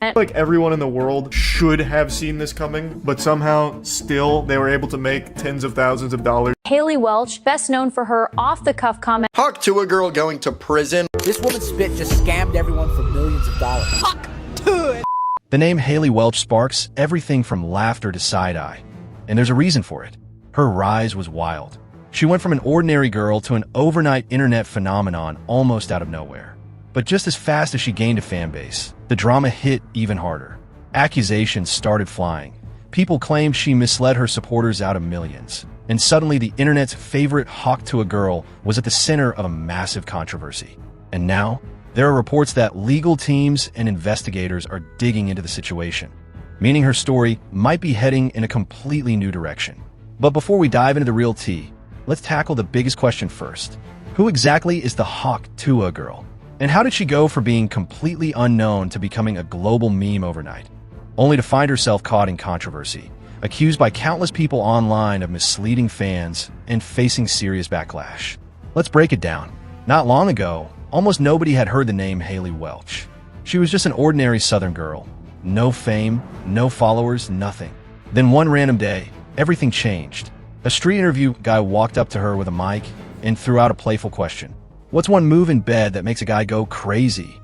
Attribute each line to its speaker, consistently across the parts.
Speaker 1: Like everyone in the world should have seen this coming, but somehow still they were able to make tens of thousands of dollars.
Speaker 2: Haliey Welch, best known for her off-the-cuff comment.
Speaker 3: Huck Tuah Girl going to prison.
Speaker 4: This woman's spit just scammed everyone for millions of dollars. Huck Tuah!
Speaker 5: The name Haliey Welch sparks everything from laughter to side-eye. And there's a reason for it. Her rise was wild. She went from an ordinary girl to an overnight internet phenomenon almost out of nowhere. But just as fast as she gained a fan base, the drama hit even harder. Accusations started flying. People claimed she misled her supporters out of millions. And suddenly the internet's favorite Huck Tuah Girl was at the center of a massive controversy. And now, there are reports that legal teams and investigators are digging into the situation, meaning her story might be heading in a completely new direction. But before we dive into the real tea, let's tackle the biggest question first. Who exactly is the Huck Tuah Girl? And how did she go from being completely unknown to becoming a global meme overnight, only to find herself caught in controversy, accused by countless people online of misleading fans and facing serious backlash? Let's break it down. Not long ago, almost nobody had heard the name Haliey Welch. She was just an ordinary Southern girl. No fame, no followers, nothing. Then one random day, everything changed. A street interview guy walked up to her with a mic and threw out a playful question. What's one move in bed that makes a guy go crazy?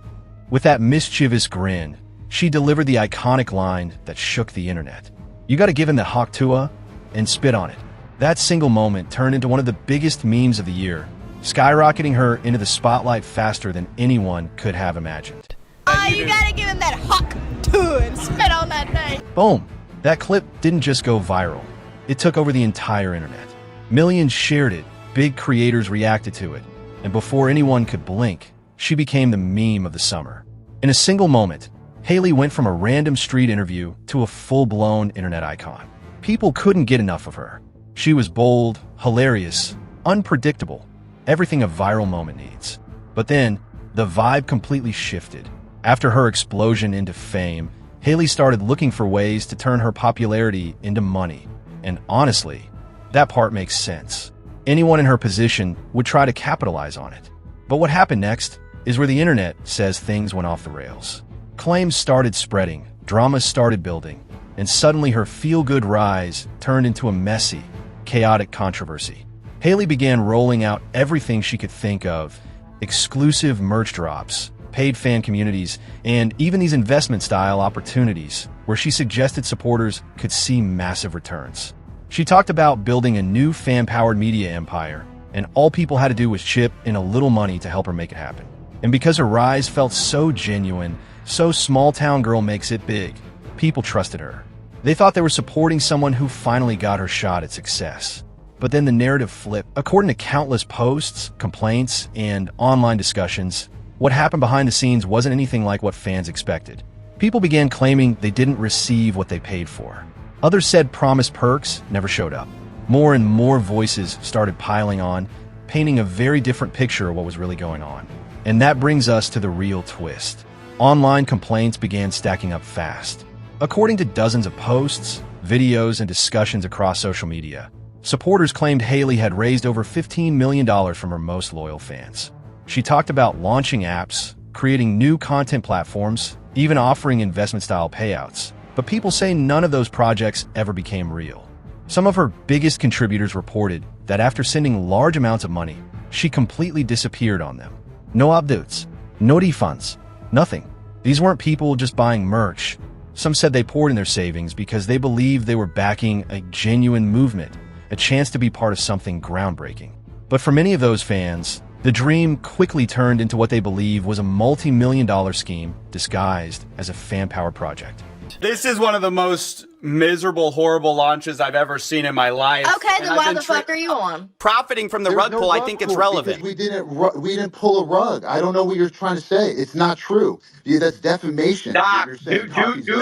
Speaker 5: With that mischievous grin, she delivered the iconic line that shook the internet. You gotta give him the Huck Tuah and spit on it. That single moment turned into one of the biggest memes of the year, skyrocketing her into the spotlight faster than anyone could have imagined.
Speaker 6: Oh, you gotta give him that Huck Tuah and spit on that thing.
Speaker 5: Boom! That clip didn't just go viral. It took over the entire internet. Millions shared it, big creators reacted to it, and before anyone could blink, she became the meme of the summer. In a single moment, Haliey went from a random street interview to a full-blown internet icon. People couldn't get enough of her. She was bold, hilarious, unpredictable, everything a viral moment needs. But then, the vibe completely shifted. After her explosion into fame, Haliey started looking for ways to turn her popularity into money. And honestly, that part makes sense. Anyone in her position would try to capitalize on it. But what happened next is where the internet says things went off the rails. Claims started spreading, dramas started building, and suddenly her feel-good rise turned into a messy, chaotic controversy. Haliey began rolling out everything she could think of: exclusive merch drops, paid fan communities, and even these investment-style opportunities where she suggested supporters could see massive returns. She talked about building a new fan-powered media empire, and all people had to do was chip in a little money to help her make it happen. And because her rise felt so genuine, so small-town girl makes it big, people trusted her. They thought they were supporting someone who finally got her shot at success. But then the narrative flipped. According to countless posts, complaints, and online discussions, what happened behind the scenes wasn't anything like what fans expected. People began claiming they didn't receive what they paid for. Others said promised perks never showed up. More and more voices started piling on, painting a very different picture of what was really going on. And that brings us to the real twist. Online complaints began stacking up fast. According to dozens of posts, videos, and discussions across social media, supporters claimed Haliey had raised over $15 million from her most loyal fans. She talked about launching apps, creating new content platforms, even offering investment-style payouts. But people say none of those projects ever became real. Some of her biggest contributors reported that after sending large amounts of money, she completely disappeared on them. No updates, no refunds, nothing. These weren't people just buying merch. Some said they poured in their savings because they believed they were backing a genuine movement, a chance to be part of something groundbreaking. But for many of those fans, the dream quickly turned into what they believe was a multi-million-dollar scheme disguised as a fan-powered project.
Speaker 7: This is one of the most miserable, horrible launches I've ever seen in my life.
Speaker 6: Okay, then why the fuck are you on?
Speaker 7: Profiting from the rug pull, I think it's relevant.
Speaker 3: We didn't pull a rug. I don't know what you're trying to say. It's not true. Yeah, that's defamation.
Speaker 7: Doc, do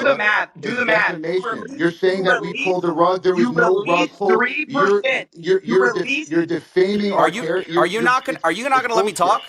Speaker 7: the math. Do the math.
Speaker 3: Defamation. You're saying that we pulled a rug. There was no rug pull.
Speaker 7: 3%.
Speaker 3: You're defaming our character.
Speaker 7: Are you not gonna let me talk?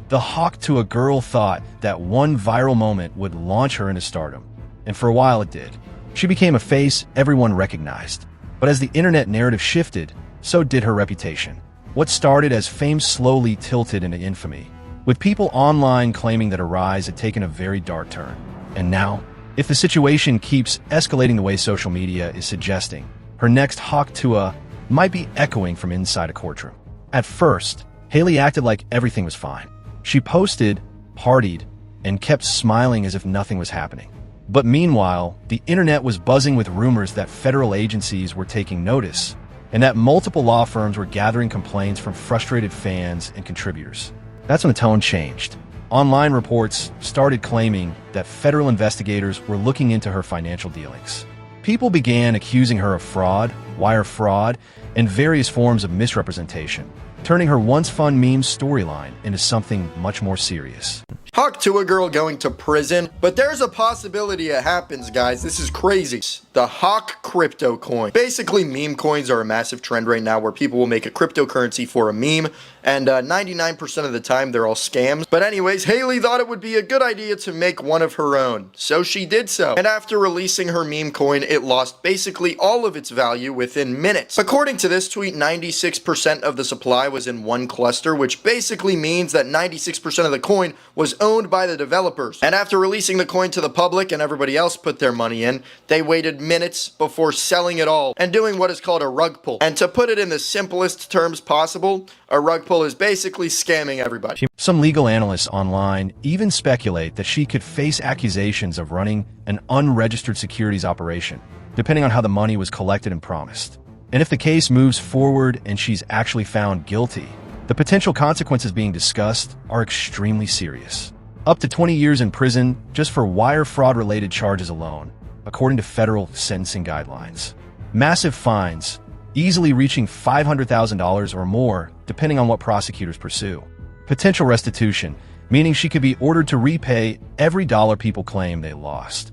Speaker 5: The Huck Tuah Girl thought that one viral moment would launch her into stardom. And for a while it did. She became a face everyone recognized. But as the internet narrative shifted, so did her reputation. What started as fame slowly tilted into infamy, with people online claiming that her rise had taken a very dark turn. And now, If the situation keeps escalating the way social media is suggesting, her next hawk Tuah might be echoing from inside a courtroom. At first, Haliey acted like everything was fine. She posted, partied, and kept smiling as if nothing was happening. But meanwhile, the internet was buzzing with rumors that federal agencies were taking notice and that multiple law firms were gathering complaints from frustrated fans and contributors. That's when the tone changed. Online reports started claiming that federal investigators were looking into her financial dealings. People began accusing her of fraud, wire fraud, and various forms of misrepresentation, turning her once fun meme storyline into something much more serious.
Speaker 8: Hawk Tuah Girl going to prison, but there's a possibility it happens, guys. This is crazy. The Hawk crypto coin. Basically, meme coins are a massive trend right now where people will make a cryptocurrency for a meme, and 99% of the time they're all scams. But anyways, Haliey thought it would be a good idea to make one of her own, so she did so. And after releasing her meme coin, it lost basically all of its value within minutes. According to this tweet, 96% of the supply was in one cluster, which basically means that 96% of the coin was owned by the developers. And after releasing the coin to the public and everybody else put their money in, they waited minutes before selling it all and doing what is called a rug pull. And to put it in the simplest terms possible, a rug pull is basically scamming everybody.
Speaker 5: Some legal analysts online even speculate that she could face accusations of running an unregistered securities operation, depending on how the money was collected and promised. And if the case moves forward and she's actually found guilty, the potential consequences being discussed are extremely serious. Up to 20 years in prison just for wire fraud-related charges alone, according to federal sentencing guidelines. Massive fines, easily reaching $500,000 or more, depending on what prosecutors pursue. Potential restitution, meaning she could be ordered to repay every dollar people claim they lost.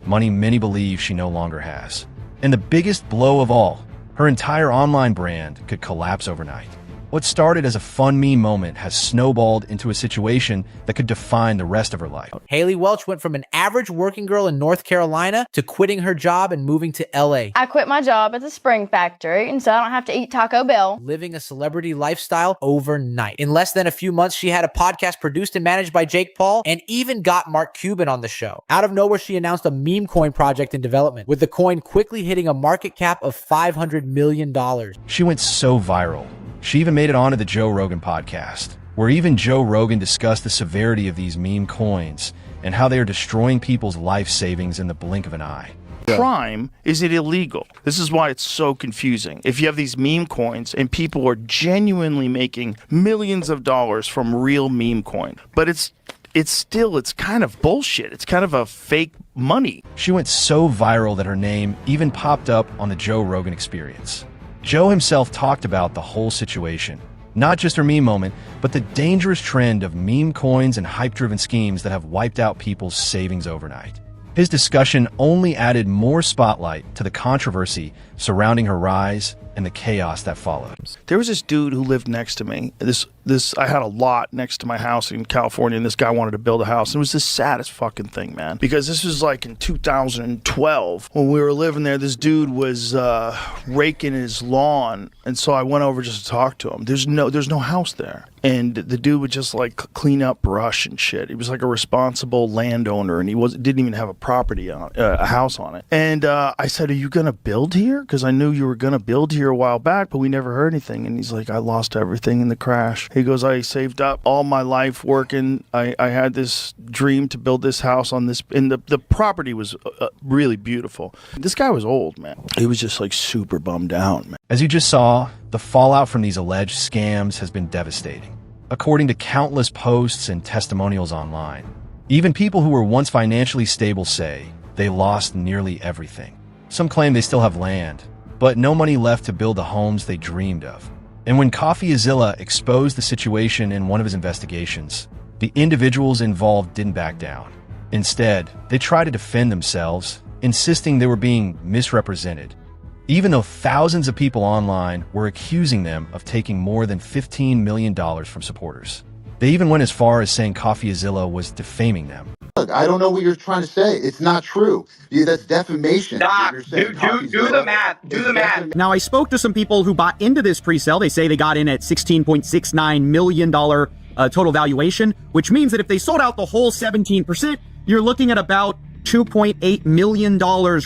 Speaker 5: Money many believe she no longer has. And the biggest blow of all, her entire online brand could collapse overnight. What started as a fun meme moment has snowballed into a situation that could define the rest of her life.
Speaker 4: Haliey Welch went from an average working girl in North Carolina to quitting her job and moving to LA.
Speaker 9: I quit my job at the spring factory, and so I don't have to eat Taco Bell.
Speaker 4: Living a celebrity lifestyle overnight. In less than a few months, she had a podcast produced and managed by Jake Paul and even got Mark Cuban on the show. Out of nowhere, she announced a meme coin project in development, with the coin quickly hitting a market cap of $500 million.
Speaker 5: She went so viral. She even made it onto the Joe Rogan podcast, where even Joe Rogan discussed the severity of these meme coins and how they are destroying people's life savings in the blink of an eye.
Speaker 10: Crime, is it illegal? This is why it's so confusing. If you have these meme coins and people are genuinely making millions of dollars from real meme coin, but it's kind of bullshit. It's kind of a fake money.
Speaker 5: She went so viral that her name even popped up on the Joe Rogan Experience. Joe himself talked about the whole situation, not just her meme moment, but the dangerous trend of meme coins and hype-driven schemes that have wiped out people's savings overnight. His discussion only added more spotlight to the controversy surrounding her rise and the chaos that followed.
Speaker 10: There was this dude who lived next to me. I had a lot next to my house in California, and this guy wanted to build a house. And it was the saddest fucking thing, man. Because this was like in 2012 when we were living there. This dude was raking his lawn, and so I went over just to talk to him. There's no house there, and the dude would just like clean up brush and shit. He was like a responsible landowner, and he didn't even have a house on it. And I said, "Are you gonna build here? Because I knew you were gonna build here a while back, but we never heard anything." And he's like, "I lost everything in the crash." He goes, "I saved up all my life working. I had this dream to build this house on this," and the property was really beautiful. This guy was old, man. He was just like super bummed out, man.
Speaker 5: As you just saw, the fallout from these alleged scams has been devastating. According to countless posts and testimonials online, even people who were once financially stable say they lost nearly everything. Some claim they still have land, but no money left to build the homes they dreamed of. And when CoffeeZilla exposed the situation in one of his investigations, the individuals involved didn't back down. Instead, they tried to defend themselves, insisting they were being misrepresented, even though thousands of people online were accusing them of taking more than $15 million from supporters. They even went as far as saying CoffeeZilla was defaming them.
Speaker 3: Look, I don't know what you're trying to say. It's not true. That's defamation.
Speaker 7: Stop. Do the math. Do the math.
Speaker 11: Now, I spoke to some people who bought into this pre-sale. They say they got in at $16.69 million total valuation, which means that if they sold out the whole 17%, you're looking at about $2.8 million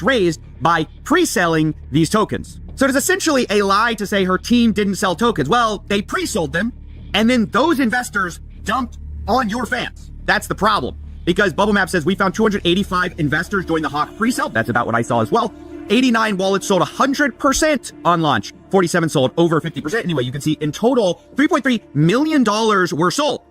Speaker 11: raised by pre-selling these tokens. So it is essentially a lie to say her team didn't sell tokens. Well, they pre-sold them, and then those investors dumped on your fans. That's the problem. Because Bubble Map says we found 285 investors join the Hawk pre-sale. That's about what I saw as well. 89 wallets sold 100% on launch. 47 sold over 50%. Anyway, you can see in total, $3.3 million were sold.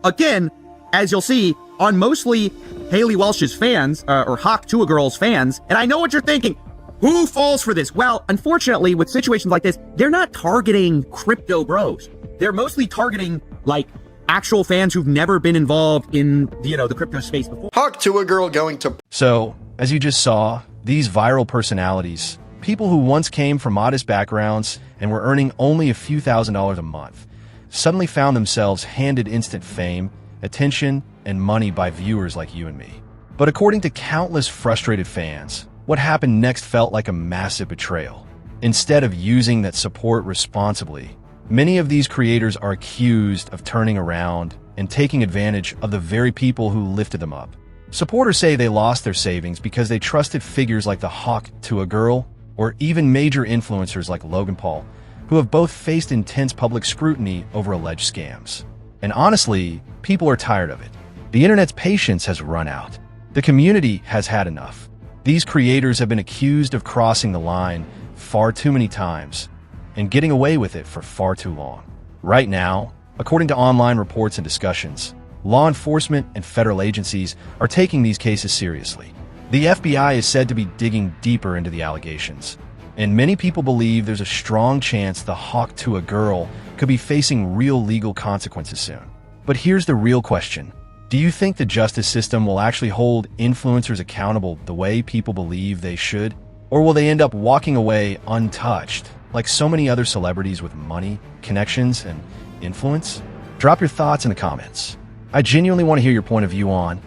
Speaker 11: Again, as you'll see, on mostly Haliey Welch's fans, or Hawk Tuah Girl's fans. And I know what you're thinking. Who falls for this? Well, unfortunately, with situations like this, they're not targeting crypto bros. They're mostly targeting, like, actual fans who've never been involved in, the crypto space before.
Speaker 8: Hawk Tuah Girl going to...
Speaker 5: So, as you just saw, these viral personalities, people who once came from modest backgrounds and were earning only a few $1,000s a month, suddenly found themselves handed instant fame, attention, and money by viewers like you and me. But according to countless frustrated fans, what happened next felt like a massive betrayal. Instead of using that support responsibly, many of these creators are accused of turning around and taking advantage of the very people who lifted them up. Supporters say they lost their savings because they trusted figures like the Hawk Tuah Girl, or even major influencers like Logan Paul, who have both faced intense public scrutiny over alleged scams. And honestly, people are tired of it. The internet's patience has run out. The community has had enough. These creators have been accused of crossing the line far too many times and getting away with it for far too long. Right now, according to online reports and discussions, law enforcement and federal agencies are taking these cases seriously. The FBI is said to be digging deeper into the allegations, and many people believe there's a strong chance the Hawk Tuah Girl could be facing real legal consequences soon. But here's the real question. Do you think the justice system will actually hold influencers accountable the way people believe they should? Or will they end up walking away untouched, like so many other celebrities with money, connections, and influence? Drop your thoughts in the comments. I genuinely want to hear your point of view on